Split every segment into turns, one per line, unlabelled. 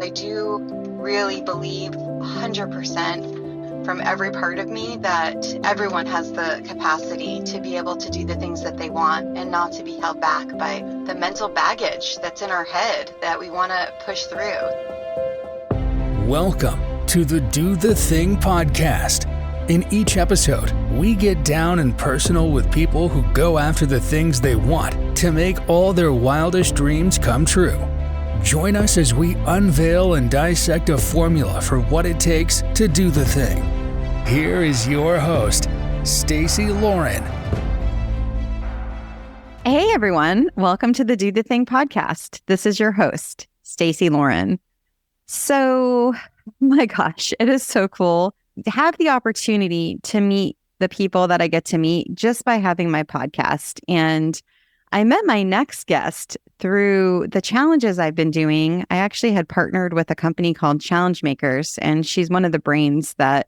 I do really believe 100% from every part of me that everyone has the capacity to be able to do the things that they want and not to be held back by the mental baggage that's in our head that we want to push through.
Welcome to the Do the Thing podcast. In each episode, we get down and personal with people who go after the things they want to make all their wildest dreams come true. Join us as we unveil and dissect a formula for what it takes to do the thing. Here is your host, Stacey Lauren.
Hey everyone, welcome to the Do the Thing podcast. This is your host, Stacey Lauren. So, my gosh, it is so cool to have the opportunity to meet the people that I get to meet just by having my podcast. And I met my next guest through the challenges I've been doing. I actually had partnered with a company called Challenge Makers, and she's one of the brains that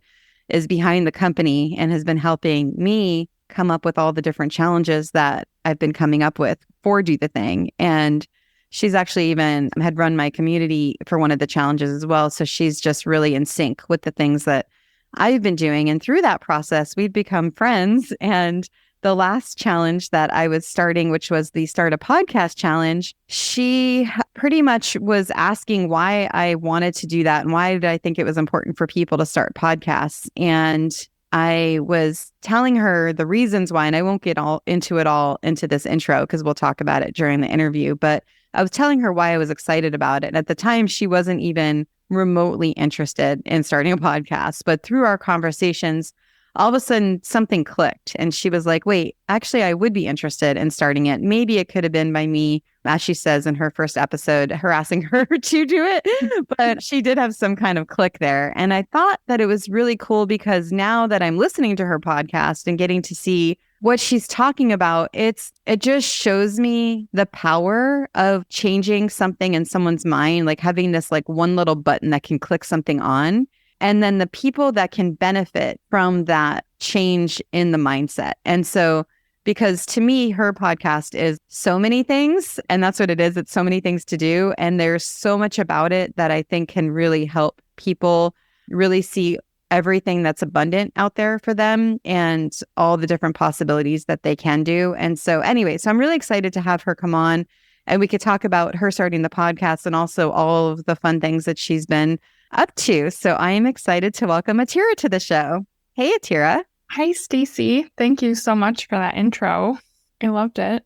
is behind the company and has been helping me come up with all the different challenges that I've been coming up with for Do the Thing. And she's actually even had run my community for one of the challenges as well. So she's just really in sync with the things that I've been doing. And through that process, we've become friends. And the last challenge that I was starting, which was the Start a Podcast Challenge, she pretty much was asking why I wanted to do that and why did I think it was important for people to start podcasts. And I was telling her the reasons why, and I won't get all into this intro because we'll talk about it during the interview, but I was telling her why I was excited about it. And at the time, she wasn't even remotely interested in starting a podcast. But through our conversations, all of a sudden something clicked. And she was like, wait, actually, I would be interested in starting it. Maybe it could have been by me, as she says in her first episode, harassing her to do it. But she did have some kind of click there. And I thought that it was really cool because now that I'm listening to her podcast and getting to see what she's talking about, it just shows me the power of changing something in someone's mind, like having this like one little button that can click something on. And then the people that can benefit from that change in the mindset. And so, because to me, her podcast is so many things, and that's what it is. It's so many things to do. And there's so much about it that I think can really help people really see everything that's abundant out there for them and all the different possibilities that they can do. And so anyway, so I'm really excited to have her come on and we could talk about her starting the podcast and also all of the fun things that she's been up to. So I am excited to welcome Atira to the show. Hey, Atira.
Hi, Stacey. Thank you so much for that intro. I loved it.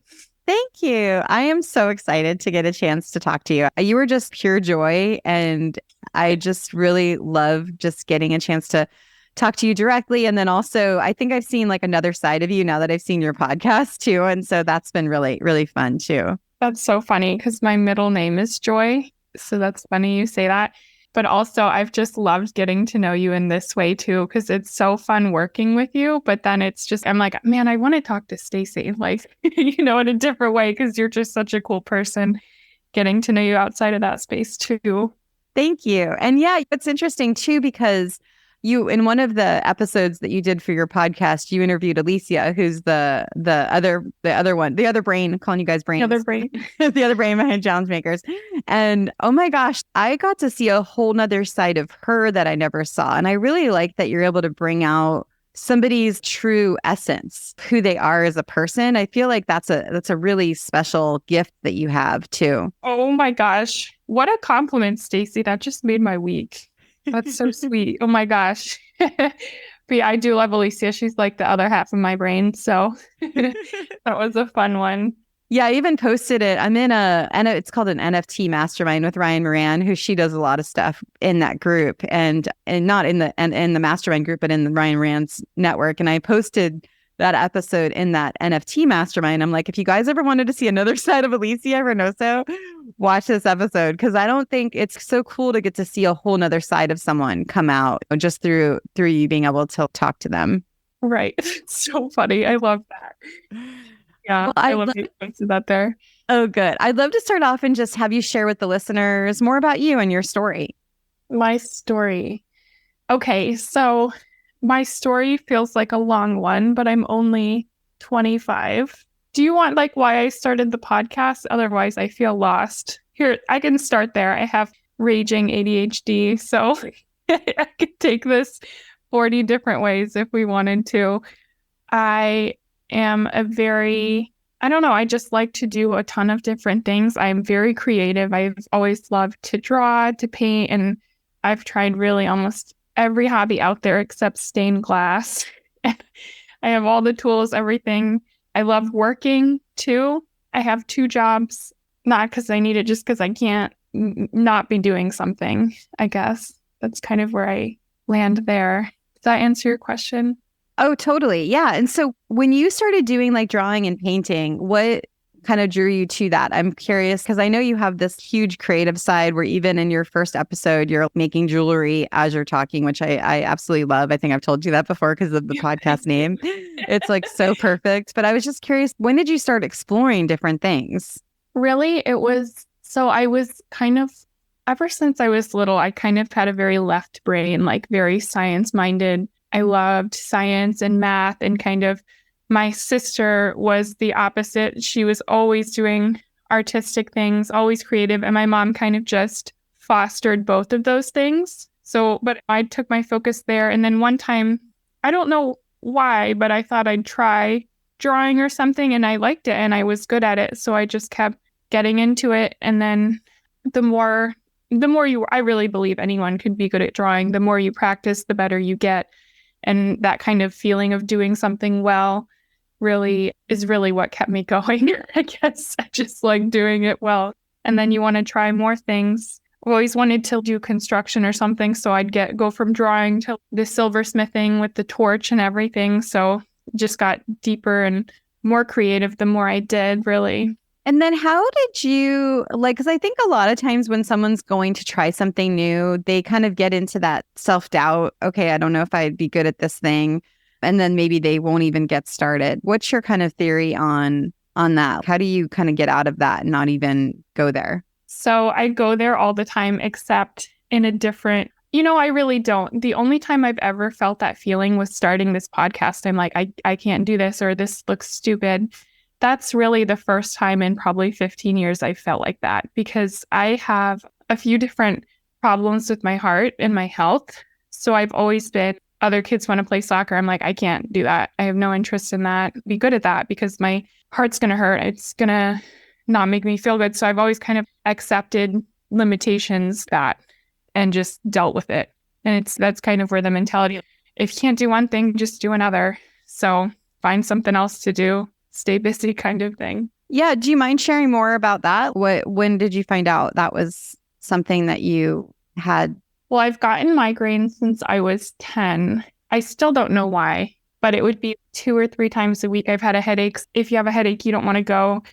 Thank you. I am so excited to get a chance to talk to you. You were just pure joy, and I just really love just getting a chance to talk to you directly. And then also, I think I've seen like another side of you now that I've seen your podcast too. And so that's been really, really fun too.
That's so funny because my middle name is Joy. So that's funny you say that. But also, I've just loved getting to know you in this way, too, because it's so fun working with you. But then it's just, I'm like, man, I want to talk to Stacey, like, in a different way, because you're just such a cool person. Getting to know you outside of that space, too.
Thank you. And yeah, it's interesting, too, because you, in one of the episodes that you did for your podcast, you interviewed Alicia, who's the other brain, I'm calling you guys brains.
The other brain.
The other brain behind Challenge Makers. And oh my gosh, I got to see a whole nother side of her that I never saw. And I really like that you're able to bring out somebody's true essence, who they are as a person. I feel like that's a really special gift that you have too.
Oh my gosh. What a compliment, Stacey. That just made my week. That's so sweet. Oh my gosh. But yeah, I do love Alicia. She's like the other half of my brain. So that was a fun one.
Yeah, I even posted it. I'm in it's called an NFT mastermind with Ryan Moran, who she does a lot of stuff in that group and not in the mastermind group, but in the Ryan Moran's network. And I posted that episode in that NFT mastermind. I'm like, if you guys ever wanted to see another side of Alicia Reynoso, watch this episode, because I don't think it's so cool to get to see a whole nother side of someone come out just through you being able to talk to them.
Right. It's so funny. I love that. Yeah, well, I love you posted that there.
Oh, good. I'd love to start off and just have you share with the listeners more about you and your story.
My story. Okay, so my story feels like a long one, but I'm only 25. Do you want like why I started the podcast? Otherwise, I feel lost. Here, I can start there. I have raging ADHD. So I could take this 40 different ways if we wanted to. I am I just like to do a ton of different things. I'm very creative. I've always loved to draw, to paint, and I've tried really almost every hobby out there except stained glass. I have all the tools, everything. I love working too. I have 2 jobs, not because I need it, just because I can't not be doing something, I guess. That's kind of where I land there. Does that answer your question?
Oh, totally. Yeah. And so when you started doing like drawing and painting, what kind of drew you to that? I'm curious because I know you have this huge creative side where even in your first episode, you're making jewelry as you're talking, which I absolutely love. I think I've told you that before because of the podcast name. It's like so perfect. But I was just curious, when did you start exploring different things?
Really, I was kind of, ever since I was little, I kind of had a very left brain, like very science-minded. I loved science and math, and kind of my sister was the opposite. She was always doing artistic things, always creative. And my mom kind of just fostered both of those things. So, but I took my focus there. And then one time, I don't know why, but I thought I'd try drawing or something, and I liked it and I was good at it. So I just kept getting into it. And then I really believe anyone could be good at drawing. The more you practice, the better you get. And that kind of feeling of doing something well is really what kept me going. I guess I just like doing it well. And then you want to try more things. I always wanted to do construction or something. So I'd go from drawing to the silversmithing with the torch and everything. So just got deeper and more creative the more I did, really.
And then how did you, because I think a lot of times when someone's going to try something new, they kind of get into that self-doubt. Okay, I don't know if I'd be good at this thing. And then maybe they won't even get started. What's your kind of theory on that? How do you kind of get out of that and not even go there?
So I go there all the time, except in a different, I really don't. The only time I've ever felt that feeling was starting this podcast. I'm like, I can't do this, or this looks stupid. That's really the first time in probably 15 years I felt like that, because I have a few different problems with my heart and my health. So I've always been, other kids want to play soccer. I'm like, I can't do that. I have no interest in that. Be good at that because my heart's going to hurt. It's going to not make me feel good. So I've always kind of accepted limitations and just dealt with it. And that's kind of where the mentality, if you can't do one thing, just do another. So find something else to do. Stay busy kind of thing.
Yeah. Do you mind sharing more about that? When did you find out that was something that you had?
Well, I've gotten migraines since I was 10. I still don't know why, but it would be 2 or 3 times a week. I've had a headache. If you have a headache, you don't want to go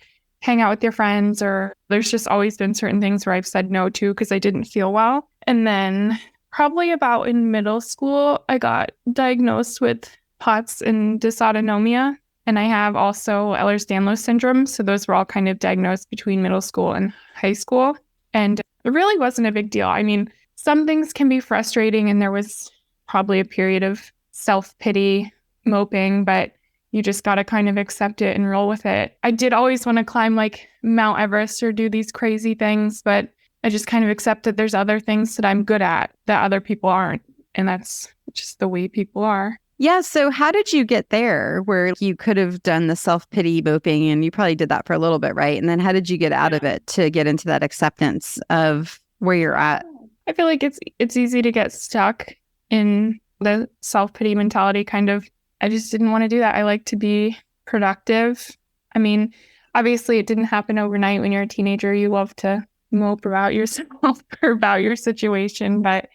hang out with your friends, or there's just always been certain things where I've said no to because I didn't feel well. And then probably about in middle school, I got diagnosed with POTS and dysautonomia. And I have also Ehlers-Danlos syndrome. So those were all kind of diagnosed between middle school and high school. And it really wasn't a big deal. I mean, some things can be frustrating, and there was probably a period of self-pity, moping, but you just got to kind of accept it and roll with it. I did always want to climb like Mount Everest or do these crazy things, but I just kind of accepted there's other things that I'm good at that other people aren't. And that's just the way people are.
Yeah. So how did you get there where you could have done the self-pity moping, and you probably did that for a little bit, right? And then how did you get out of it to get into that acceptance of where you're at?
I feel like it's easy to get stuck in the self-pity mentality kind of. I just didn't want to do that. I like to be productive. I mean, obviously it didn't happen overnight. When you're a teenager, you love to mope about yourself or about your situation. But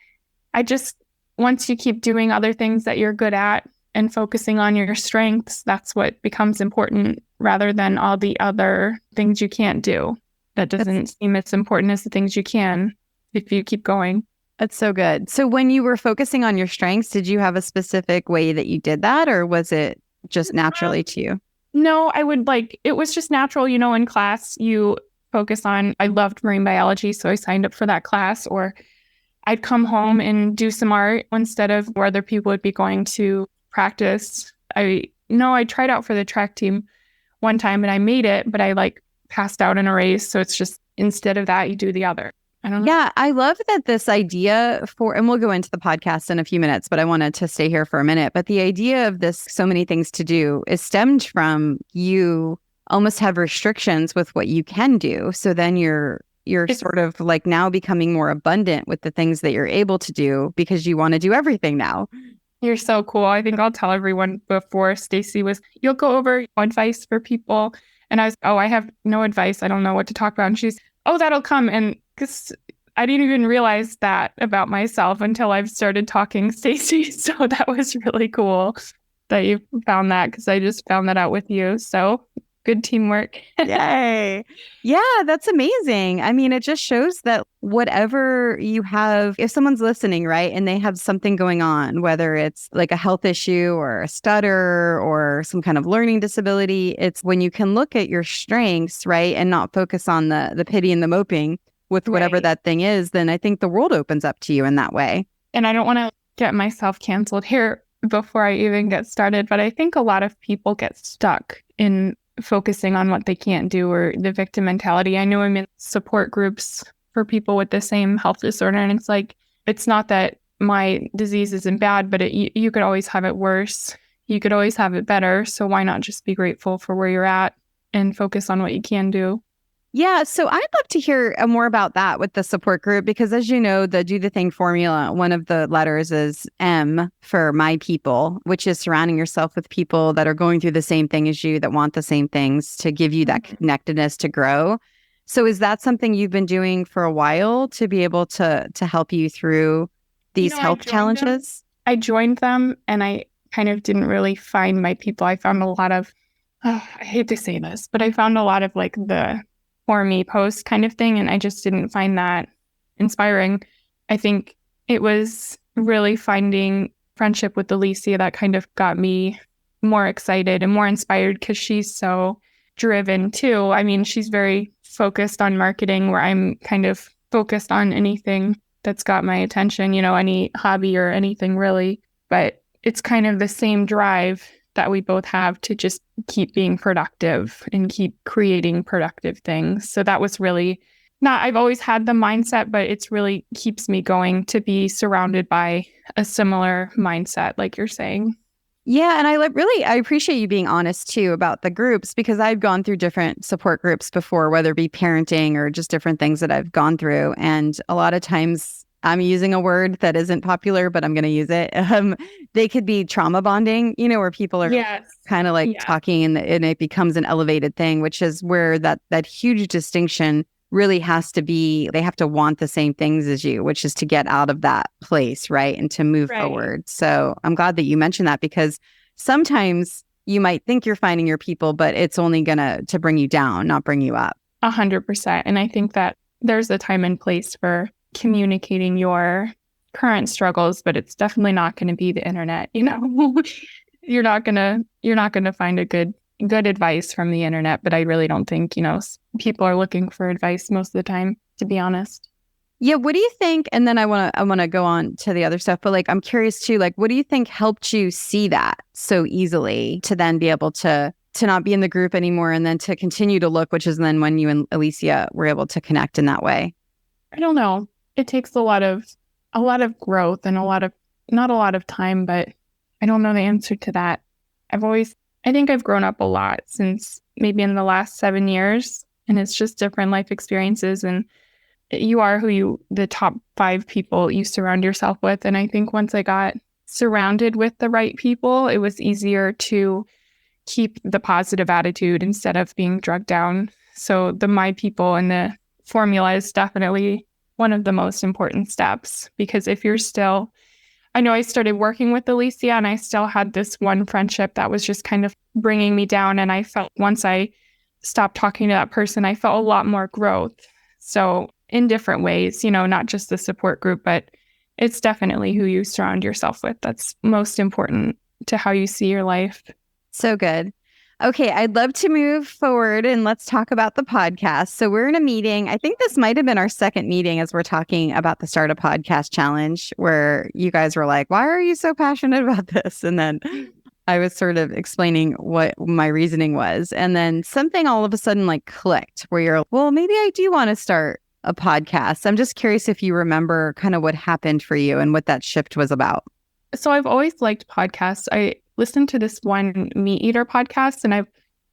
once you keep doing other things that you're good at and focusing on your strengths, that's what becomes important rather than all the other things you can't do. That doesn't seem as important as the things you can if you keep going.
That's so good. So when you were focusing on your strengths, did you have a specific way that you did that, or was it just naturally to you?
No, it was just natural. In class, you focus on, I loved marine biology, so I signed up for that class, or I'd come home and do some art instead of where other people would be going to practice. I tried out for the track team one time and I made it, but I passed out in a race. So it's just, instead of that, you do the other. I don't know.
Yeah, I love that this idea and we'll go into the podcast in a few minutes, but I wanted to stay here for a minute. But the idea of this, so many things to do, is stemmed from you almost have restrictions with what you can do. So then you're sort of like now becoming more abundant with the things that you're able to do because you want to do everything now.
You're so cool. I think I'll tell everyone before Stacy you'll go over advice for people. And I was, I have no advice. I don't know what to talk about. And she's, that'll come. And because I didn't even realize that about myself until I've started talking, Stacy. So that was really cool that you found that, because I just found that out with you. So good teamwork.
Yay. Yeah, that's amazing. I mean, it just shows that whatever you have, if someone's listening, right, and they have something going on, whether it's like a health issue or a stutter or some kind of learning disability, it's when you can look at your strengths, right, and not focus on the pity and the moping with whatever that thing is, then I think the world opens up to you in that way.
And I don't want to get myself canceled here before I even get started, but I think a lot of people get stuck in focusing on what they can't do or the victim mentality. I know I'm in support groups for people with the same health disorder, and it's like, it's not that my disease isn't bad, but you could always have it worse. You could always have it better. So why not just be grateful for where you're at and focus on what you can do?
Yeah, so I'd love to hear more about that with the support group, because as you know, the Do the Thing formula, one of the letters is M for my people, which is surrounding yourself with people that are going through the same thing as you, that want the same things to give you that connectedness to grow. So is that something you've been doing for a while to be able to help you through these health challenges?
I joined them and I kind of didn't really find my people. I found a lot of, I hate to say this, but I found a lot of like the for me post kind of thing. And I just didn't find that inspiring. I think it was really finding friendship with Alicia that kind of got me more excited and more inspired, because she's so driven too. I mean, she's very focused on marketing, where I'm kind of focused on anything that's got my attention, any hobby or anything really. But it's kind of the same drive that we both have to just keep being productive and keep creating productive things. So that was really I've always had the mindset, but it's really keeps me going to be surrounded by a similar mindset, like you're saying.
Yeah. And I appreciate you being honest too about the groups, because I've gone through different support groups before, whether it be parenting or just different things that I've gone through. And a lot of times I'm using a word that isn't popular, but I'm going to use it. They could be trauma bonding, where people are kind of like talking and it becomes an elevated thing, which is where that huge distinction really has to be. They have to want the same things as you, which is to get out of that place, right? And to move forward. So I'm glad that you mentioned that, because sometimes you might think you're finding your people, but it's only going to bring you down, not bring you up.
100%. And I think that there's a time and place for communicating your current struggles, but it's definitely not going to be the internet. You're not gonna find a good advice from the internet. But I really don't think people are looking for advice most of the time, to be honest.
Yeah, what do you think? And then I want to go on to the other stuff, but like I'm curious too. Like, what do you think helped you see that so easily to then be able to not be in the group anymore, and then to continue to look, which is then when you and Alicia were able to connect in that way?
I don't know. It takes a lot of growth and not a lot of time, but I don't know the answer to that. I think I've grown up a lot since maybe in the last 7 years, and it's just different life experiences, and you are the top 5 people you surround yourself with. And I think once I got surrounded with the right people, it was easier to keep the positive attitude instead of being drugged down. So the my people and the formula is definitely one of the most important steps, because if you're still, I know I started working with Alicia and I still had this one friendship that was just kind of bringing me down. And I felt once I stopped talking to that person, I felt a lot more growth. So in different ways, not just the support group, but it's definitely who you surround yourself with. That's most important to how you see your life.
So good. Okay, I'd love to move forward and let's talk about the podcast. So we're in a meeting. I think this might have been our second meeting as we're talking about the Start a Podcast Challenge, where you guys were like, why are you so passionate about this? And then I was sort of explaining what my reasoning was. And then something all of a sudden like clicked, where you're, well, maybe I do want to start a podcast. I'm just curious if you remember kind of what happened for you and what that shift was about.
So I've always liked podcasts. I listened to this one meat eater podcast, and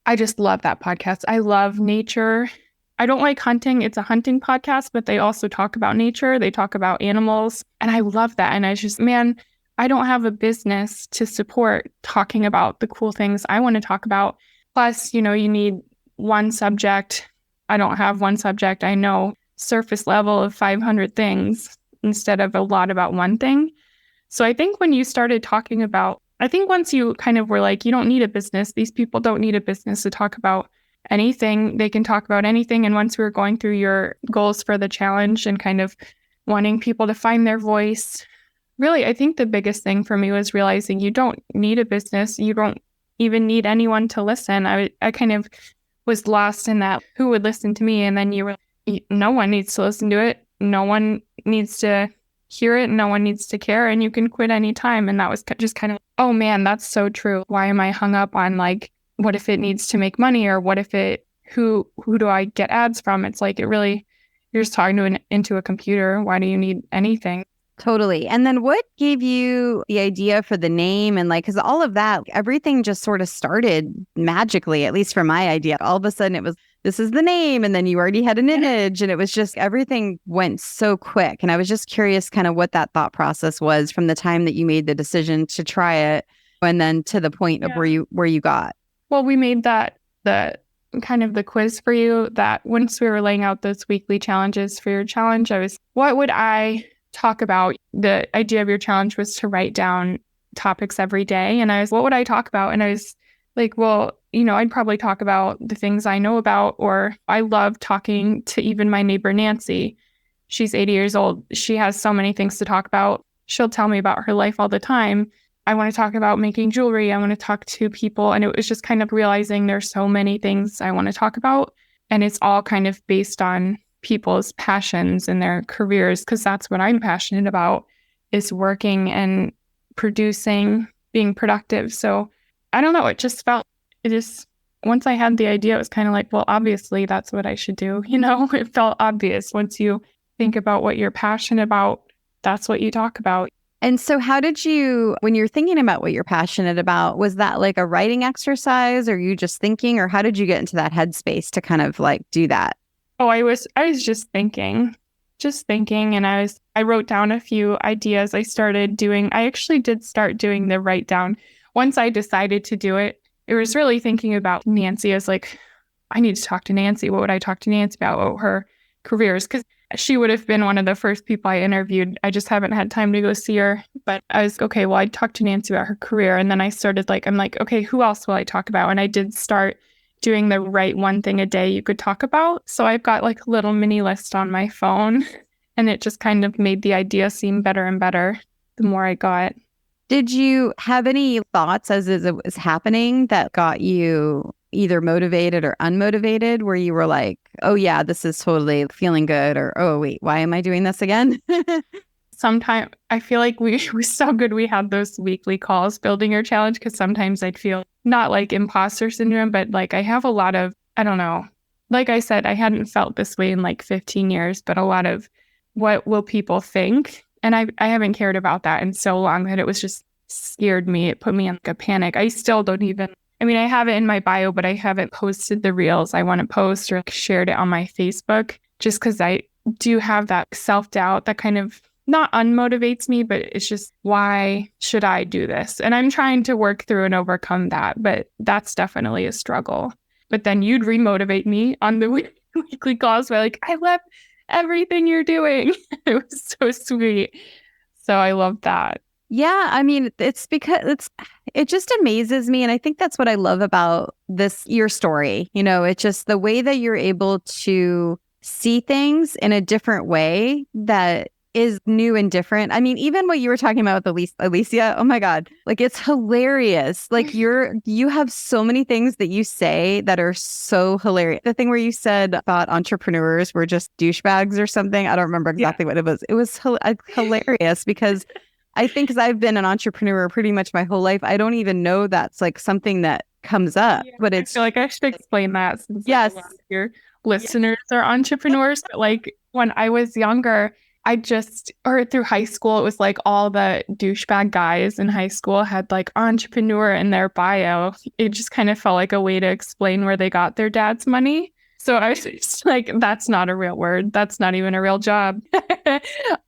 I just love that podcast. I love nature. I don't like hunting. It's a hunting podcast, but they also talk about nature. They talk about animals, and I love that. And I just, man, I don't have a business to support talking about the cool things I want to talk about. Plus, you need one subject. I don't have one subject. I know surface level of 500 things instead of a lot about one thing. So I think when you started talking about, I think once you kind of were like, you don't need a business. These people don't need a business to talk about anything. They can talk about anything. And once we were going through your goals for the challenge and kind of wanting people to find their voice, really, I think the biggest thing for me was realizing you don't need a business. You don't even need anyone to listen. I kind of was lost in that. Who would listen to me? And then you were, no one needs to listen to it. No one needs to hear it. No one needs to care, and you can quit anytime. And that was just kind of, oh man, that's so true. Why am I hung up on like, what if it needs to make money, or what if who do I get ads from? It's like, you're just talking into a computer. Why do you need anything?
Totally. And then what gave you the idea for the name? And like, because all of that, everything just sort of started magically, at least for my idea. All of a sudden it was, this is the name. And then you already had an image, and it was just, everything went so quick. And I was just curious kind of what that thought process was from the time that you made the decision to try it and then to the point of where you got.
Well, we made that the kind of the quiz for you, that once we were laying out those weekly challenges for your challenge, what would I talk about? The idea of your challenge was to write down topics every day. And what would I talk about? And I was like, well, I'd probably talk about the things I know about, or I love talking to even my neighbor, Nancy. She's 80 years old. She has so many things to talk about. She'll tell me about her life all the time. I want to talk about making jewelry. I want to talk to people. And it was just kind of realizing there's so many things I want to talk about. And it's all kind of based on people's passions and their careers, because that's what I'm passionate about, is working and producing, being productive. So I don't know, once I had the idea, it was kind of like, well, obviously that's what I should do. It felt obvious. Once you think about what you're passionate about, that's what you talk about.
And so how did you, when you're thinking about what you're passionate about, was that like a writing exercise, or you just thinking, or how did you get into that headspace to kind of like do that?
Oh, I was just thinking, and I wrote down a few ideas. I actually did start doing the write down. Once I decided to do it, it was really thinking about Nancy. I was like, I need to talk to Nancy. What would I talk to Nancy about? Oh, her careers, because she would have been one of the first people I interviewed. I just haven't had time to go see her. But I was, okay, well, I'd talk to Nancy about her career. And then I started I'm like, okay, who else will I talk about? And I did start doing the write one thing a day you could talk about. So I've got like a little mini list on my phone, and it just kind of made the idea seem better and better the more I got.
Did you have any thoughts as it was happening that got you either motivated or unmotivated, where you were like, oh yeah, this is totally feeling good, or oh wait, why am I doing this again?
Sometimes I feel like we were so good we had those weekly calls building your challenge, because sometimes I'd feel not like imposter syndrome, but like I have a lot of, I don't know, like I said, I hadn't felt this way in like 15 years, but a lot of what will people think? And I haven't cared about that in so long that it was just scared me. It put me in like a panic. I still don't even, I mean, I have it in my bio, but I haven't posted the reels I want to post or like shared it on my Facebook, just because I do have that self-doubt that kind of not unmotivates me, but it's just, why should I do this? And I'm trying to work through and overcome that, but that's definitely a struggle. But then you'd remotivate me on the weekly calls by like, I love everything you're doing. It was so sweet. So I love that.
Yeah, I mean, it's because it just amazes me. And I think that's what I love about your story. It's just the way that you're able to see things in a different way that is new and different. I mean, even what you were talking about with Alicia, oh my God, like it's hilarious. Like you have so many things that you say that are so hilarious. The thing where you said about entrepreneurs were just douchebags or something, I don't remember exactly what it was. It was hilarious because I think because I've been an entrepreneur pretty much my whole life, I don't even know that's like something that comes up. But it's,
I feel like I should explain that since
yes,
here. listeners are entrepreneurs. But like when I was younger, or through high school, it was like all the douchebag guys in high school had like entrepreneur in their bio. It just kind of felt like a way to explain where they got their dad's money. So I was just like, that's not a real word. That's not even a real job.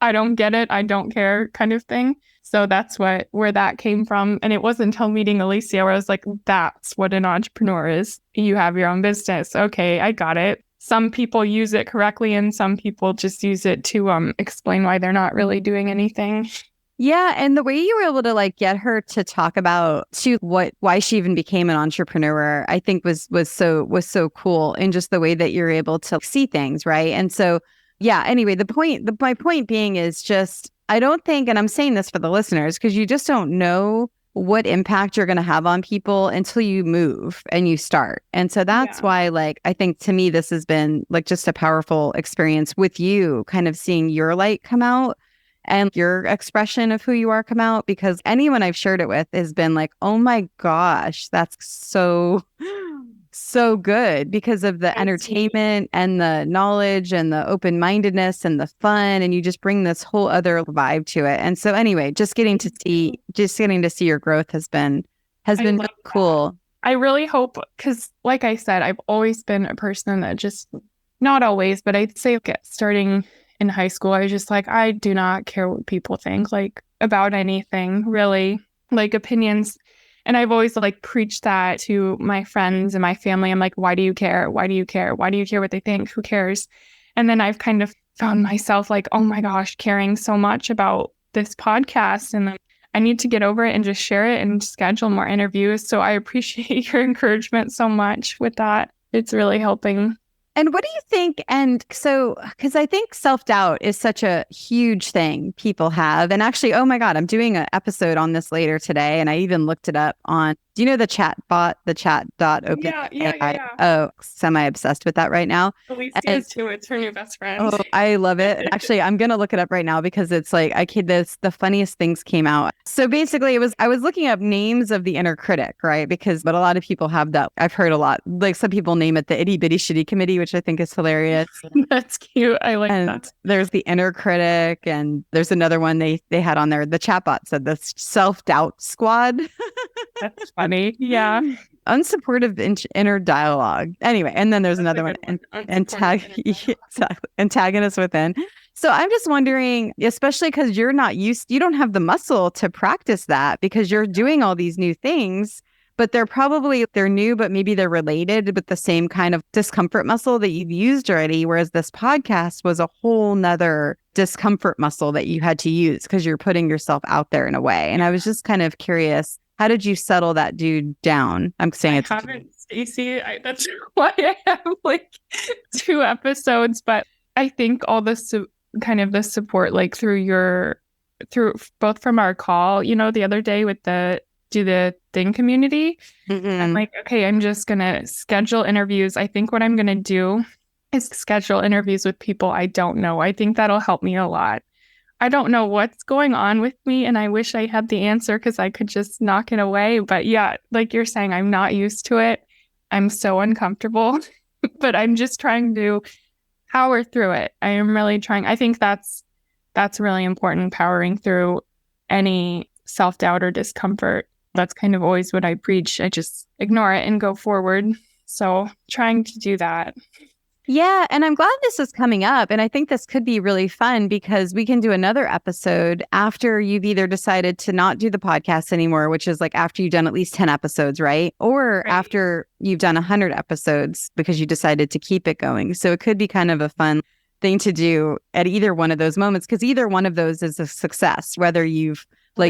I don't get it. I don't care kind of thing. So that's where that came from. And it wasn't until meeting Alicia where I was like, that's what an entrepreneur is. You have your own business. Okay, I got it. Some people use it correctly and some people just use it to explain why they're not really doing anything.
Yeah, and the way you were able to like get her to talk about why she even became an entrepreneur, I think was so cool, and just the way that you're able to see things, right? And so, yeah. Anyway, my point being is just I don't think, and I'm saying this for the listeners because you just don't know what impact you're going to have on people until you move and you start. And so that's why, like, I think to me, this has been like just a powerful experience with you, kind of seeing your light come out and your expression of who you are come out, because anyone I've shared it with has been like, oh my gosh, that's so good because of the entertainment and the knowledge and the open-mindedness and the fun, and you just bring this whole other vibe to it. And so anyway, just getting to see your growth has been really cool.
I really hope, because like I said, I've always been a person that just, not always, but I'd say starting in high school, I was just like, I do not care what people think, like about anything really, like opinions. And I've always like preached that to my friends and my family. I'm like, why do you care? Why do you care? Why do you care what they think? Who cares? And then I've kind of found myself like, oh my gosh, caring so much about this podcast. And then I need to get over it and just share it and schedule more interviews. So I appreciate your encouragement so much with that. It's really helping.
And what do you think? And so, because I think self-doubt is such a huge thing people have. And actually, oh my God, I'm doing an episode on this later today. And I even looked it up on, do you know the chat bot, the chat.open?
Yeah.
Oh, semi-obsessed with that right now.
Alicia is too. It's her new best friend.
Oh, I love it. Actually, I'm going to look it up right now because it's like, the funniest things came out. So basically I was looking up names of the inner critic, right? But a lot of people have that. I've heard a lot, like some people name it the itty bitty shitty committee, which I think is hilarious.
That's cute. I like that.
There's the inner critic, and there's another one they had on there. The chatbot said the self-doubt squad.
That's funny. Yeah.
Unsupportive inner dialogue. Anyway, and then there's another one. Antagonist within. So I'm just wondering, especially because you don't have the muscle to practice that because you're doing all these new things, but they're new, but maybe they're related with the same kind of discomfort muscle that you've used already. Whereas this podcast was a whole nother discomfort muscle that you had to use because you're putting yourself out there in a way. And I was just kind of curious, how did you settle that dude down? I'm saying
I haven't, Stacey. That's why I have like 2 episodes, but I think all this kind of the support, like through both from our call, the other day with the Do the Thing community. Mm-hmm. I'm like, okay, I'm just going to schedule interviews. I think what I'm going to do is schedule interviews with people I don't know. I think that'll help me a lot. I don't know what's going on with me, and I wish I had the answer because I could just knock it away. But yeah, like you're saying, I'm not used to it. I'm so uncomfortable, but I'm just trying to power through it. I am really trying. I think that's really important, powering through any self-doubt or discomfort. That's kind of always what I preach. I just ignore it and go forward. So trying to do that.
Yeah. And I'm glad this is coming up. And I think this could be really fun because we can do another episode after you've either decided to not do the podcast anymore, which is like after you've done at least 10 episodes, right? Or after you've done 100 episodes because you decided to keep it going. So it could be kind of a fun thing to do at either one of those moments, because either one of those is a success, whether you've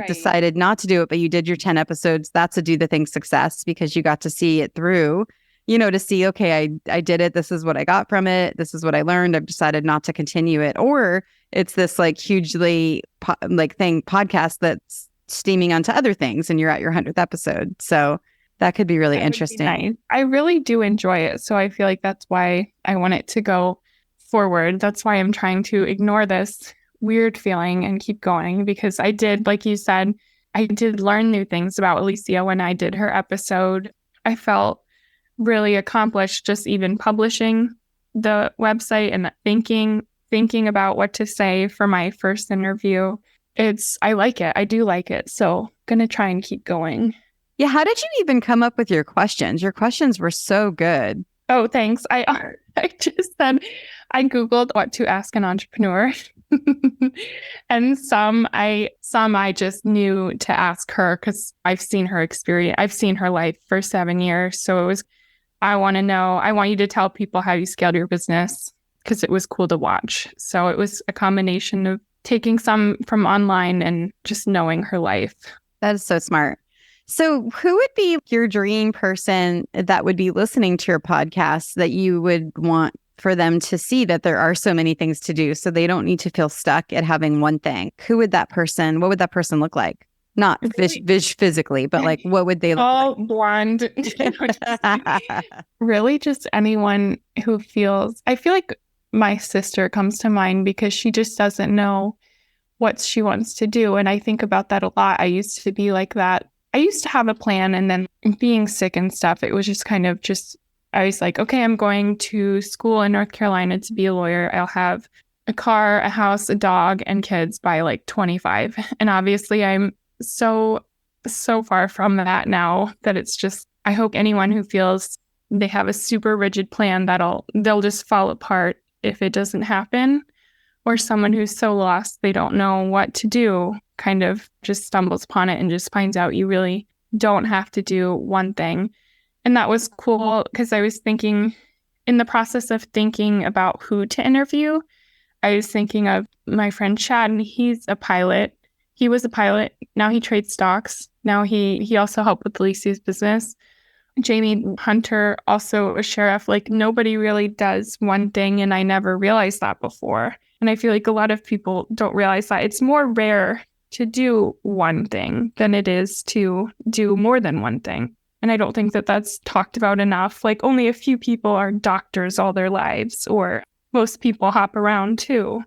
decided not to do it, but you did your 10 episodes, that's a Do the Thing success because you got to see it through. To see, okay, I did it. This is what I got from it. This is what I learned. I've decided not to continue it. Or it's this like hugely podcast that's steaming onto other things and you're at your 100th episode. So that could be really interesting.
Nice. I really do enjoy it. So I feel like that's why I want it to go forward. That's why I'm trying to ignore this weird feeling and keep going, because I did, like you said, I did learn new things about Alicia when I did her episode. I felt really accomplished just even publishing the website and thinking about what to say for my first interview. I like it. I do like it. So gonna try and keep going.
Yeah. How did you even come up with your questions? Your questions were so good.
Oh, thanks. I just said, I Googled what to ask an entrepreneur. And some I just knew to ask her because I've seen her experience. I've seen her life for 7 years. So it was, I want you to tell people how you scaled your business because it was cool to watch. So it was a combination of taking some from online and just knowing her life.
That is so smart. So who would be your dream person that would be listening to your podcast that you would want for them to see that there are so many things to do so they don't need to feel stuck at having one thing? What would that person look like? Not physically, but like, what would they look
all
like?
blonde. Really just anyone who I feel like my sister comes to mind because she just doesn't know what she wants to do. And I think about that a lot. I used to be like that. I used to have a plan, and then being sick and stuff, it was just I was like, okay, I'm going to school in North Carolina to be a lawyer. I'll have a car, a house, a dog, and kids by like 25. And obviously I'm so far from that now that it's just, I hope anyone who feels they have a super rigid plan they'll just fall apart if it doesn't happen, or someone who's so lost they don't know what to do kind of just stumbles upon it and just finds out you really don't have to do one thing. And that was cool because I was thinking, in the process of thinking about who to interview, I was thinking of my friend Chad, and he's a pilot. He was a pilot. Now he trades stocks. Now he also helped with Lisi's business. Jamie Hunter, also a sheriff. Like, nobody really does one thing, and I never realized that before. And I feel like a lot of people don't realize that it's more rare to do one thing than it is to do more than one thing. And I don't think that that's talked about enough. Like, only a few people are doctors all their lives, or most people hop around too.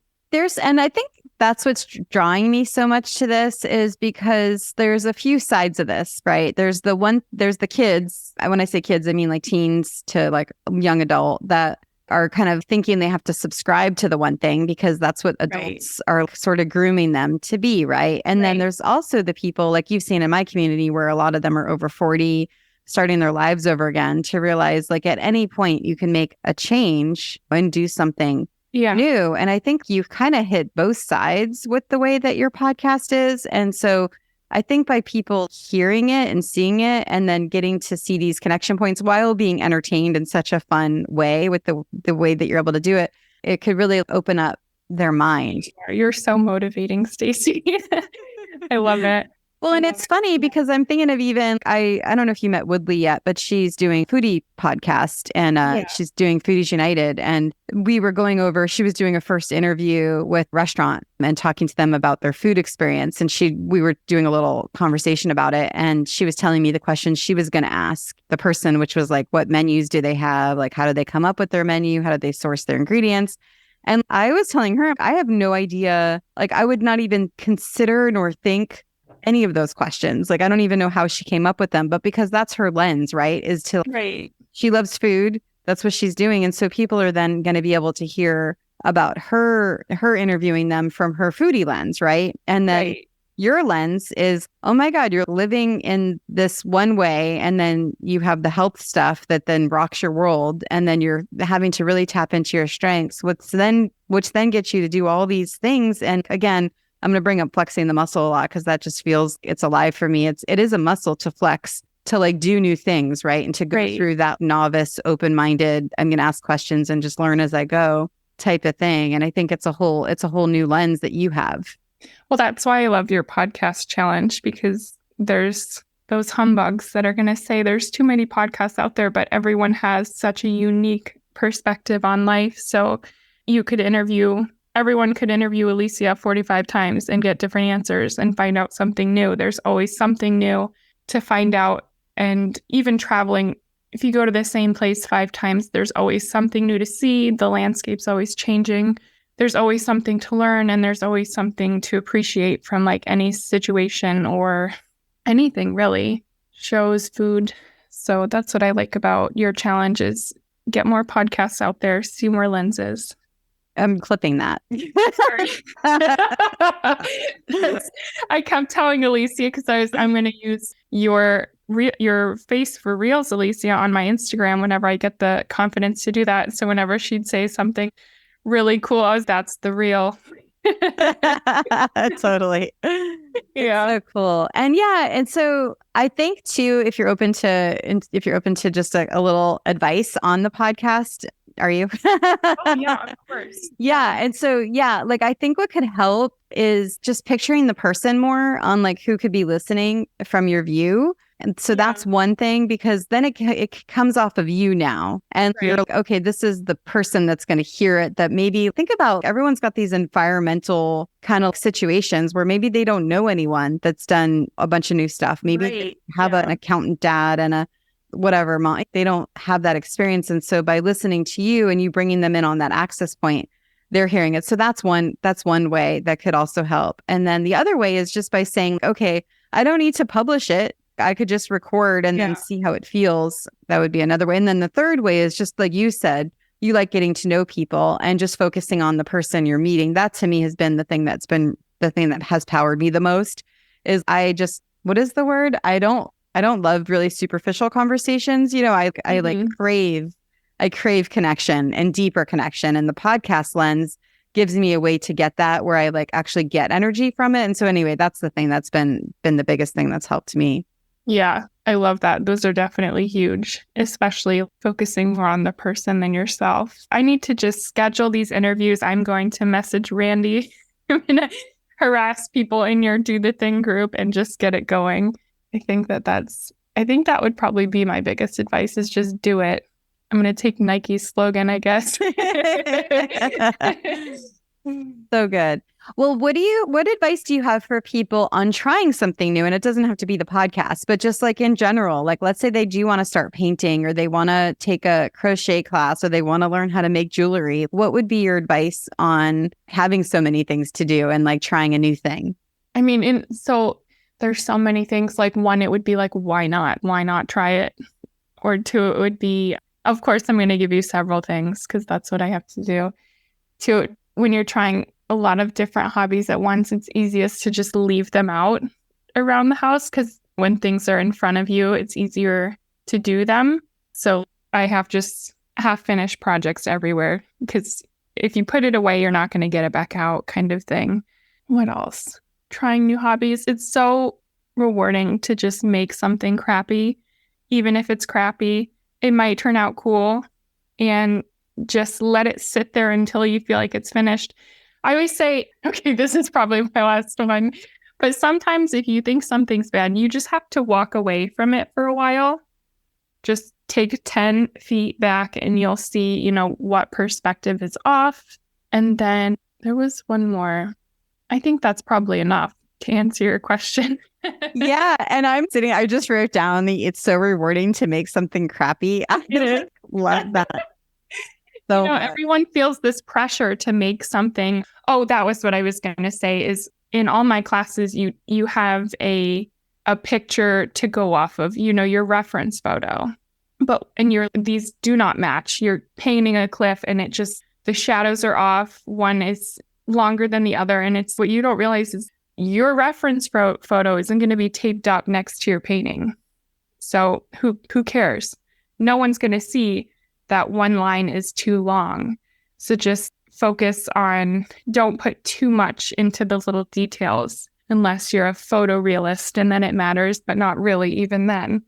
And I think that's what's drawing me so much to this, is because there's a few sides of this, right? There's the kids. When I say kids, I mean like teens to like young adult that are kind of thinking they have to subscribe to the one thing because that's what adults are sort of grooming them to be, right? And then there's also the people like you've seen in my community where a lot of them are over 40, starting their lives over again, to realize like at any point you can make a change and do something new. And I think you've kind of hit both sides with the way that your podcast is. And so I think by people hearing it and seeing it and then getting to see these connection points while being entertained in such a fun way with the way that you're able to do it, it could really open up their mind.
You're so motivating, Stacey. I love it.
Well, and it's funny because I'm thinking of even, I don't know if you met Woodley yet, but she's doing foodie podcast and she's doing Foodies United. And we were she was doing a first interview with restaurant and talking to them about their food experience. And we were doing a little conversation about it. And she was telling me the questions she was going to ask the person, which was like, what menus do they have? Like, how do they come up with their menu? How do they source their ingredients? And I was telling her, I have no idea. Like, I would not even consider nor think any of those questions. Like, I don't even know how she came up with them, but because that's her lens, right? She loves food. That's what she's doing. And so people are then going to be able to hear about her interviewing them from her foodie lens, right? And then your lens is, oh my God, you're living in this one way. And then you have the health stuff that then rocks your world. And then you're having to really tap into your strengths, which then gets you to do all these things. And again, I'm going to bring up flexing the muscle a lot because that just feels it's alive for me. It is a muscle to flex, to like do new things, right? And to go through that novice, open-minded, I'm going to ask questions and just learn as I go type of thing. And I think it's a whole new lens that you have.
Well, that's why I love your podcast challenge, because there's those humbugs that are going to say there's too many podcasts out there, but everyone has such a unique perspective on life. So everyone could interview Alicia 45 times and get different answers and find out something new. There's always something new to find out. And even traveling, if you go to the same place 5 times, there's always something new to see. The landscape's always changing. There's always something to learn, and there's always something to appreciate from like any situation or anything really. Shows, food. So that's what I like about your challenge is get more podcasts out there, see more lenses.
I'm clipping that.
Sorry. I kept telling Alicia because I'm going to use your face for reels, Alicia, on my Instagram whenever I get the confidence to do that. So whenever she'd say something really cool, that's the reel.
Totally.
Yeah.
So cool. And so I think too, if you're open to just a little advice on the podcast, are you?
Oh, yeah, of course.
Yeah. And so, like I think what could help is just picturing the person more on like who could be listening from your view. And so that's one thing, because then it comes off of you now. And you're like, okay, this is the person that's going to hear it. That maybe think about, everyone's got these environmental kind of situations where maybe they don't know anyone that's done a bunch of new stuff. Maybe they have an accountant dad and a whatever mom. They don't have that experience. And so by listening to you and you bringing them in on that access point, they're hearing it. So that's one way that could also help. And then the other way is just by saying, okay, I don't need to publish it. I could just record and then see how it feels. That would be another way. And then the third way is just like you said, you like getting to know people and just focusing on the person you're meeting. That to me has been the thing that has powered me the most. Is what is the word? I don't love really superficial conversations. I like crave connection and deeper connection. And the podcast lens gives me a way to get that, where I like actually get energy from it. And so anyway, that's the thing that's been the biggest thing that's helped me.
Yeah, I love that. Those are definitely huge, especially focusing more on the person than yourself. I need to just schedule these interviews. I'm going to message Randy. I'm going to harass people in your Do the Thing group and just get it going. I think that would probably be my biggest advice, is just do it. I'm going to take Nike's slogan, I guess.
So good. Well, what advice do you have for people on trying something new? And it doesn't have to be the podcast, but just like in general, like let's say they do want to start painting, or they want to take a crochet class, or they want to learn how to make jewelry. What would be your advice on having so many things to do and like trying a new thing?
I mean, so there's so many things. Like one, it would be like, why not? Why not try it? Or two, it would be, of course, I'm going to give you several things because that's what I have to do. Two, when you're trying a lot of different hobbies at once, it's easiest to just leave them out around the house, because when things are in front of you, it's easier to do them. So I have just half-finished projects everywhere, because if you put it away, you're not going to get it back out, kind of thing. What else? Trying new hobbies. It's so rewarding to just make something crappy. Even if it's crappy, it might turn out cool, and just let it sit there until you feel like it's finished. I always say, okay, this is probably my last one, but sometimes if you think something's bad, you just have to walk away from it for a while. Just take 10 feet back and you'll see, what perspective is off. And then there was one more. I think that's probably enough to answer your question.
Yeah. And I just wrote down it's so rewarding to make something crappy. I love that. So
everyone feels this pressure to make something. Oh, that was what I was going to say, is in all my classes, you have a picture to go off of, your reference photo. And these do not match. You're painting a cliff and the shadows are off. One is longer than the other. And it's what you don't realize is your reference photo isn't going to be taped up next to your painting. So who cares? No one's going to see that one line is too long. So just focus on, don't put too much into the little details unless you're a photorealist, and then it matters, but not really even then.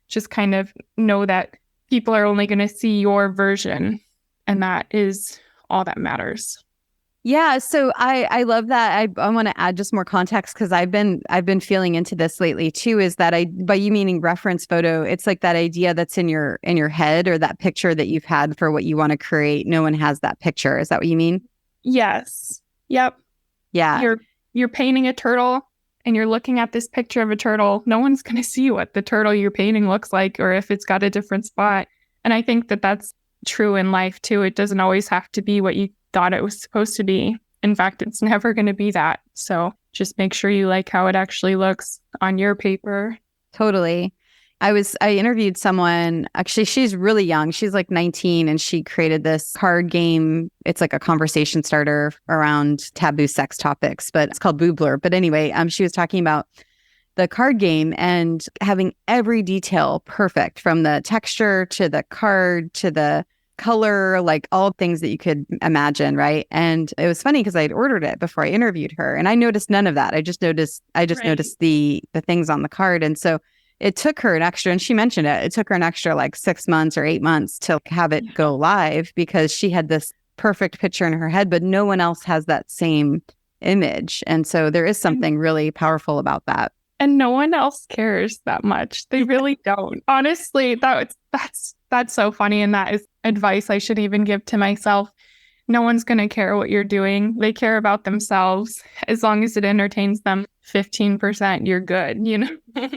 Just kind of know that people are only going to see your version, and that is all that matters.
Yeah, so I love that. I want to add just more context, because I've been feeling into this lately too. Is that by you meaning reference photo? It's like that idea that's in your head, or that picture that you've had for what you want to create. No one has that picture. Is that what you mean?
Yes. Yep.
Yeah.
You're painting a turtle, and you're looking at this picture of a turtle. No one's going to see what the turtle you're painting looks like, or if it's got a different spot. And I think that that's true in life too. It doesn't always have to be what you thought it was supposed to be. In fact, it's never going to be that. So just make sure you like how it actually looks on your paper.
Totally. I interviewed someone, actually, she's really young. She's like 19 and she created this card game. It's like a conversation starter around taboo sex topics, but it's called Boobler. But anyway, she was talking about the card game and having every detail perfect, from the texture to the card to the color, like all things that you could imagine, right? And it was funny because I had ordered it before I interviewed her, and I noticed none of that. I just noticed the things on the card. And so it took her an extra, and she mentioned it took her an extra like 6 months or 8 months to have it go live, because she had this perfect picture in her head, but no one else has that same image. And so there is something really powerful about that.
And no one else cares that much. They really don't. Honestly, that's so funny. And that is advice I should even give to myself. No one's going to care what you're doing. They care about themselves. As long as it entertains them 15%, you're good, you know?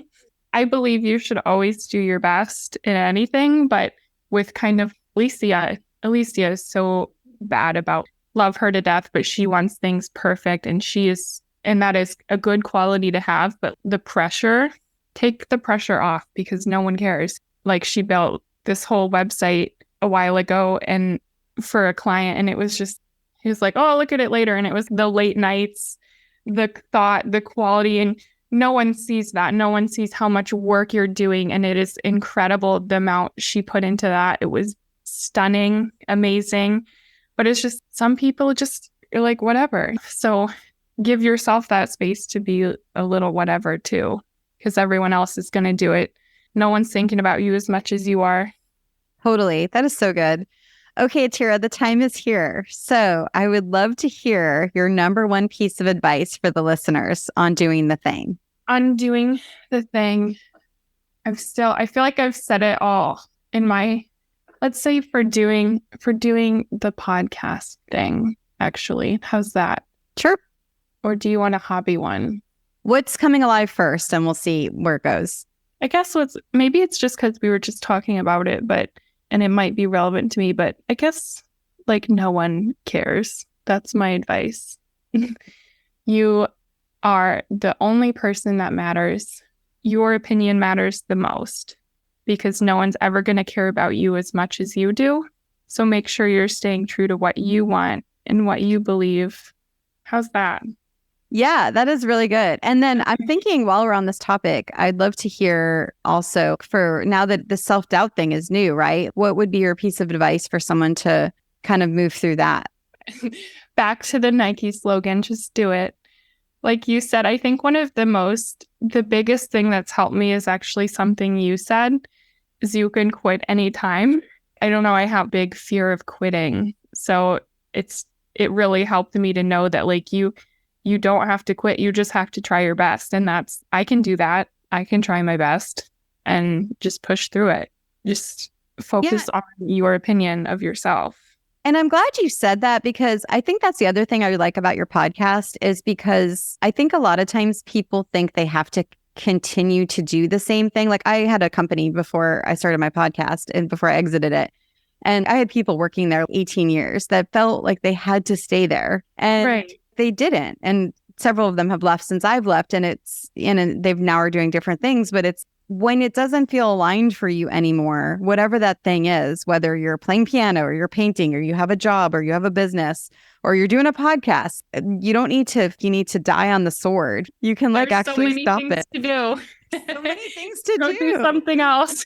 I believe you should always do your best in anything, but with kind of Alicia is so bad about love her to death, but she wants things perfect, and that is a good quality to have, but take the pressure off, because no one cares. Like, she built this whole website a while ago and for a client, and he was like, oh, look at it later. And it was the late nights, the thought, the quality, and no one sees that. No one sees how much work you're doing. And it is incredible the amount she put into that. It was stunning, amazing. But it's just, some people just are like, whatever. So give yourself that space to be a little whatever too, because everyone else is going to do it. No one's thinking about you as much as you are.
Totally. That is so good. Okay, Atira, the time is here. So I would love to hear your number one piece of advice for the listeners on doing the thing.
On doing the thing, I feel like I've said it all in my, let's say for doing the podcast thing, actually. How's that?
Sure.
Or do you want a hobby one?
What's coming alive first, and we'll see where it goes.
I guess maybe it's just because we were just talking about it, and it might be relevant to me, but I guess like no one cares. That's my advice. You are the only person that matters. Your opinion matters the most, because no one's ever going to care about you as much as you do. So make sure you're staying true to what you want and what you believe. How's that?
Yeah, that is really good. And then I'm thinking, while we're on this topic, I'd love to hear also, for now that the self-doubt thing is new, right? What would be your piece of advice for someone to kind of move through that?
Back to the Nike slogan, just do it. Like you said, I think the biggest thing that's helped me is actually something you said, is you can quit anytime. I don't know, I have big fear of quitting. So it really helped me to know that like you don't have to quit. You just have to try your best. And I can do that. I can try my best and just push through it. Just focus on your opinion of yourself.
And I'm glad you said that, because I think that's the other thing I like about your podcast, is because I think a lot of times people think they have to continue to do the same thing. Like, I had a company before I started my podcast and before I exited it. And I had people working there 18 years that felt like they had to stay there. And they didn't. And several of them have left since I've left, and they've now are doing different things. But it's when it doesn't feel aligned for you anymore, whatever that thing is, whether you're playing piano or you're painting or you have a job or you have a business or you're doing a podcast, you need to die on the sword. You can actually stop it.
To do.
So many things to
Go do something else.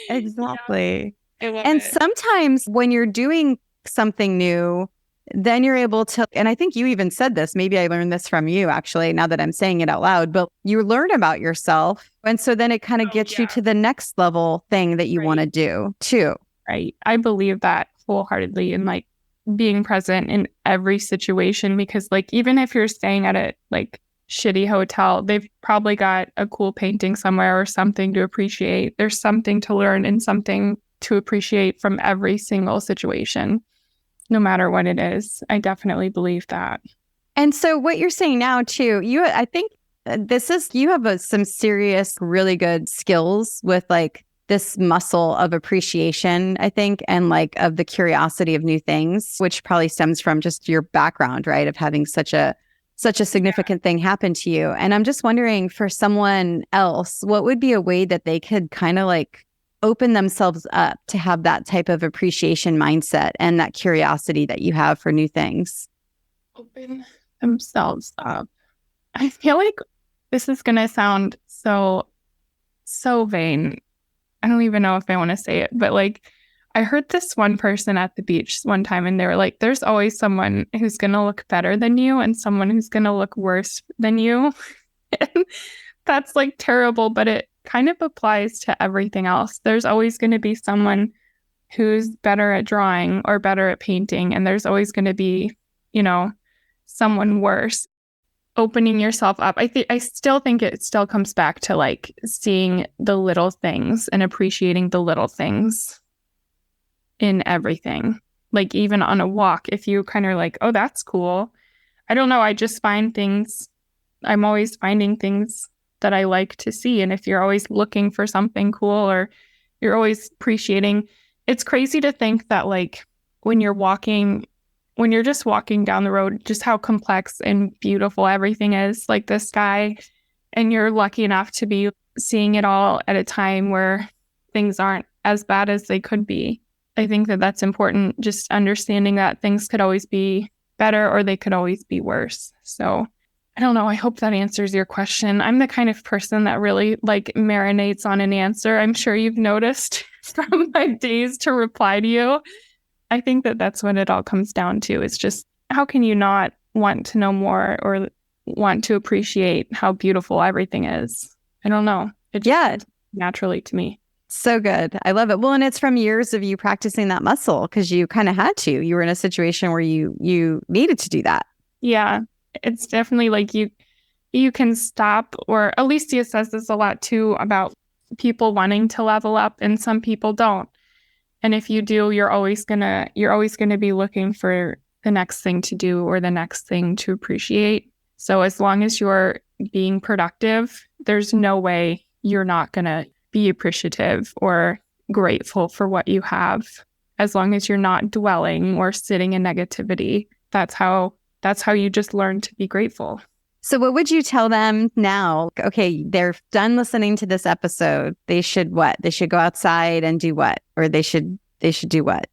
Exactly. Yeah. And sometimes when you're doing something new, then you're able to, and I think you even said this, maybe I learned this from you actually, now that I'm saying it out loud, but you learn about yourself. And so then it kind of gets you to the next level thing that you want to do too.
Right. I believe that wholeheartedly, and like being present in every situation, because like, even if you're staying at a like shitty hotel, they've probably got a cool painting somewhere or something to appreciate. There's something to learn and something to appreciate from every single situation. No matter what it is. I definitely believe that.
And so what you're saying now too, I think you have some serious, really good skills with like this muscle of appreciation, I think, and like of the curiosity of new things, which probably stems from just your background, right? Of having such a such a significant thing happen to you. And I'm just wondering, for someone else, what would be a way that they could kind of like open themselves up to have that type of appreciation mindset and that curiosity that you have for new things?
Open themselves up. I feel like this is going to sound so vain. I don't even know if I want to say it, but like, I heard this one person at the beach one time and they were like, there's always someone who's going to look better than you and someone who's going to look worse than you. And that's like terrible, but it kind of applies to everything else. There's always going to be someone who's better at drawing or better at painting. And there's always going to be, someone worse. Opening yourself up. I still think it still comes back to like seeing the little things and appreciating the little things in everything. Like even on a walk, if you kind of like, oh, that's cool. I don't know. I just find things, I'm always finding things that I like to see. And if you're always looking for something cool or you're always appreciating, it's crazy to think that like when you're just walking down the road, just how complex and beautiful everything is, like the sky, and you're lucky enough to be seeing it all at a time where things aren't as bad as they could be. I think that that's important, just understanding that things could always be better or they could always be worse. So I don't know. I hope that answers your question. I'm the kind of person that really like marinates on an answer. I'm sure you've noticed from my days to reply to you. I think that that's what it all comes down to. It's just, how can you not want to know more or want to appreciate how beautiful everything is? I don't know. It just comes naturally to me.
So good. I love it. Well, and it's from years of you practicing that muscle because you kind of had to. You were in a situation where you needed to do that.
Yeah, it's definitely like you can stop, or Alicia says this a lot too about people wanting to level up and some people don't. And if you do, you're always gonna be looking for the next thing to do or the next thing to appreciate. So as long as you're being productive, there's no way you're not gonna be appreciative or grateful for what you have. As long as you're not dwelling or sitting in negativity, that's how you just learn to be grateful.
So what would you tell them now? Okay, they're done listening to this episode. They should what? They should go outside and do what? Or they should do what?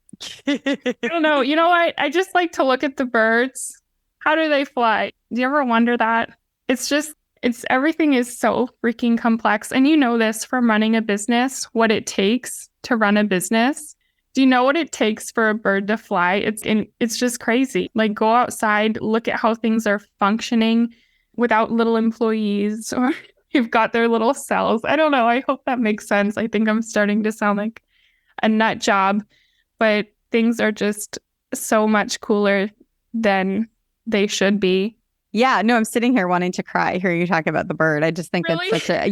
I don't know. You know what? I just like to look at the birds. How do they fly? Do you ever wonder that? Everything is so freaking complex. And you know this from running a business, what it takes to run a business. Do you know what it takes for a bird to fly? It's just crazy. Like, go outside, look at how things are functioning without little employees, or you've got their little cells. I don't know. I hope that makes sense. I think I'm starting to sound like a nut job, but things are just so much cooler than they should be.
Yeah, no, I'm sitting here wanting to cry hearing you talk about the bird. I just think
Really?
that's such a,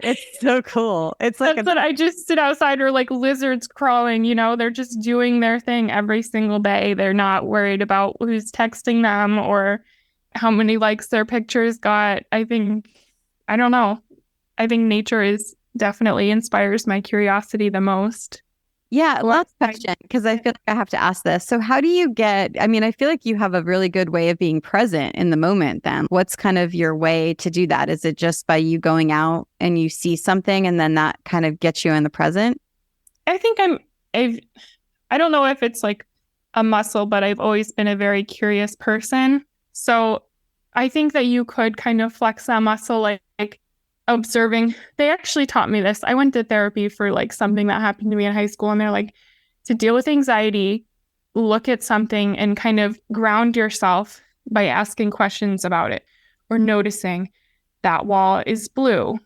it's so cool. It's like
that's what I just sit outside, or like lizards crawling, they're just doing their thing every single day. They're not worried about who's texting them or how many likes their pictures got. I think nature definitely inspires my curiosity the most.
Yeah, last question, because I feel like I have to ask this. So how do you I feel like you have a really good way of being present in the moment then. What's kind of your way to do that? Is it just by you going out and you see something and then that kind of gets you in the present?
I think I don't know if it's like a muscle, but I've always been a very curious person. So I think that you could kind of flex that muscle, like observing. They actually taught me this. I went to therapy for like something that happened to me in high school, and they're like, to deal with anxiety, look at something and kind of ground yourself by asking questions about it, or noticing that wall is blue,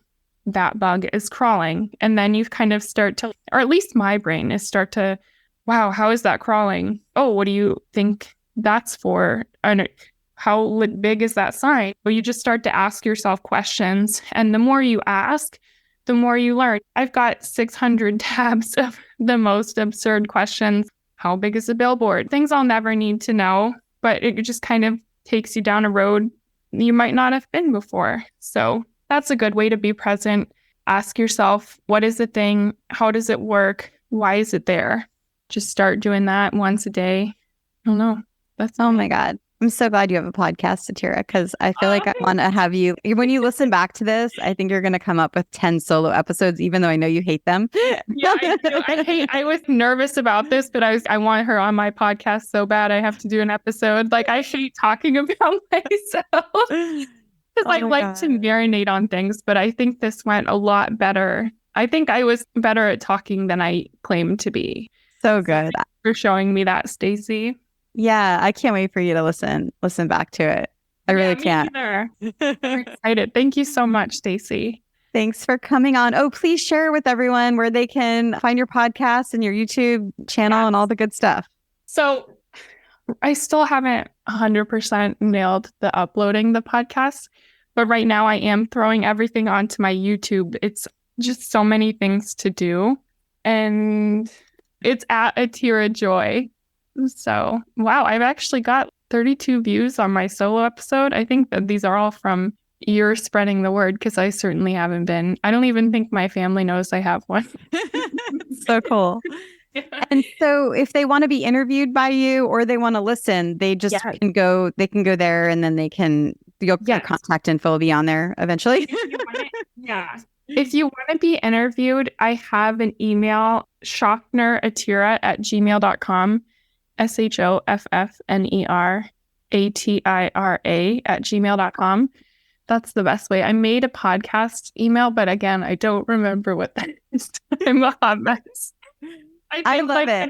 that bug is crawling. And then you kind of start to, or at least my brain is start to, wow, how is that crawling? Oh, what do you think that's for? And how big is that sign? Well, you just start to ask yourself questions. And the more you ask, the more you learn. I've got 600 tabs of the most absurd questions. How big is a billboard? Things I'll never need to know, but it just kind of takes you down a road you might not have been before. So that's a good way to be present. Ask yourself, what is the thing? How does it work? Why is it there? Just start doing that once a day. I don't know.
Oh my God. I'm so glad you have a podcast, Atira, because I feel like I want to have you. When you listen back to this, I think you're going to come up with 10 solo episodes, even though I know you hate them.
Yeah, I do. I was nervous about this, but I want her on my podcast so bad. I have to do an episode. Like, I hate talking about myself because I like to marinate on things, but I think this went a lot better. I think I was better at talking than I claimed to be.
So good.
Thanks for showing me that, Stacey.
Yeah, I can't wait for you to listen back to it. I really can't.
I'm excited. Thank you so much, Stacey.
Thanks for coming on. Oh, please share with everyone where they can find your podcast and your YouTube channel and all the good stuff.
So I still haven't 100% nailed the uploading the podcast, but right now I am throwing everything onto my YouTube. It's just so many things to do. And it's at Atira Joy. So, wow, I've actually got 32 views on my solo episode. I think that these are all from you're spreading the word because I certainly haven't been. I don't even think my family knows I have one.
So cool. Yeah. And so if they want to be interviewed by you or they want to listen, they just can go there and then your contact info will be on there eventually.
If you want to be interviewed, I have an email, shoffneratira@gmail.com. shoffneratira@gmail.com. That's the best way. I made a podcast email, but again, I don't remember what that is. I'm a hot mess.
I love it.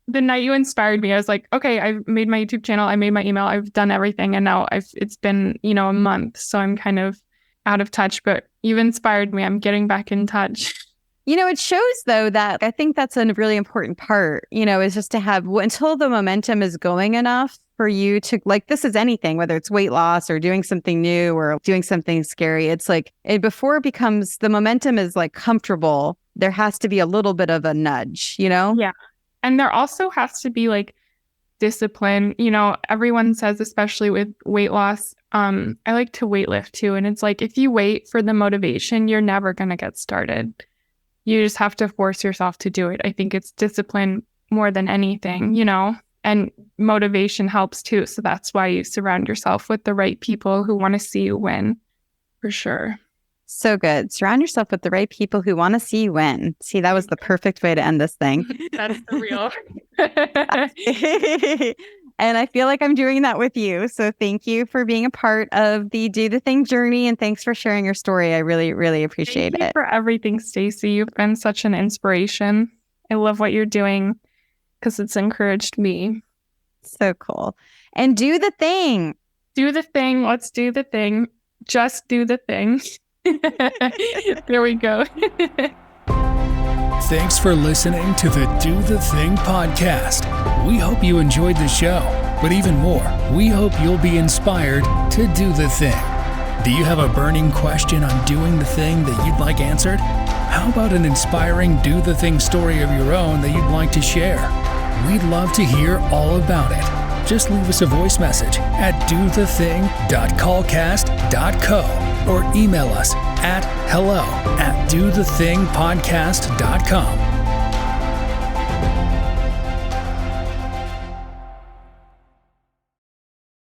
The night you inspired me, I was like, okay, I've made my YouTube channel, I made my email, I've done everything, and now it's been, a month, so I'm kind of out of touch, but you've inspired me. I'm getting back in touch.
It shows, though, that I think that's a really important part, is just to have, until the momentum is going enough for you to, like, this is anything, whether it's weight loss or doing something new or doing something scary. It's like, before it becomes, the momentum is like comfortable, there has to be a little bit of a nudge,
Yeah. And there also has to be like discipline. Everyone says, especially with weight loss, I like to weightlift too. And it's like, if you wait for the motivation, you're never going to get started. You just have to force yourself to do it. I think it's discipline more than anything, and motivation helps too. So that's why you surround yourself with the right people who want to see you win, for sure.
So good. Surround yourself with the right people who want to see you win. See, that was the perfect way to end this thing.
That's the real.
And I feel like I'm doing that with you. So thank you for being a part of the Do the Thing journey. And thanks for sharing your story. I really, really appreciate it.
Thank you for everything, Stacey. You've been such an inspiration. I love what you're doing because it's encouraged me.
So cool. And do the thing.
Do the thing. Let's do the thing. Just do the thing. There we go.
Thanks for listening to the Do the Thing podcast. We hope you enjoyed the show, but even more, we hope you'll be inspired to do the thing. Do you have a burning question on doing the thing that you'd like answered? How about an inspiring do the thing story of your own that you'd like to share? We'd love to hear all about it. Just leave us a voice message at dothething.callcast.co or email us at hello@dothethingpodcast.com.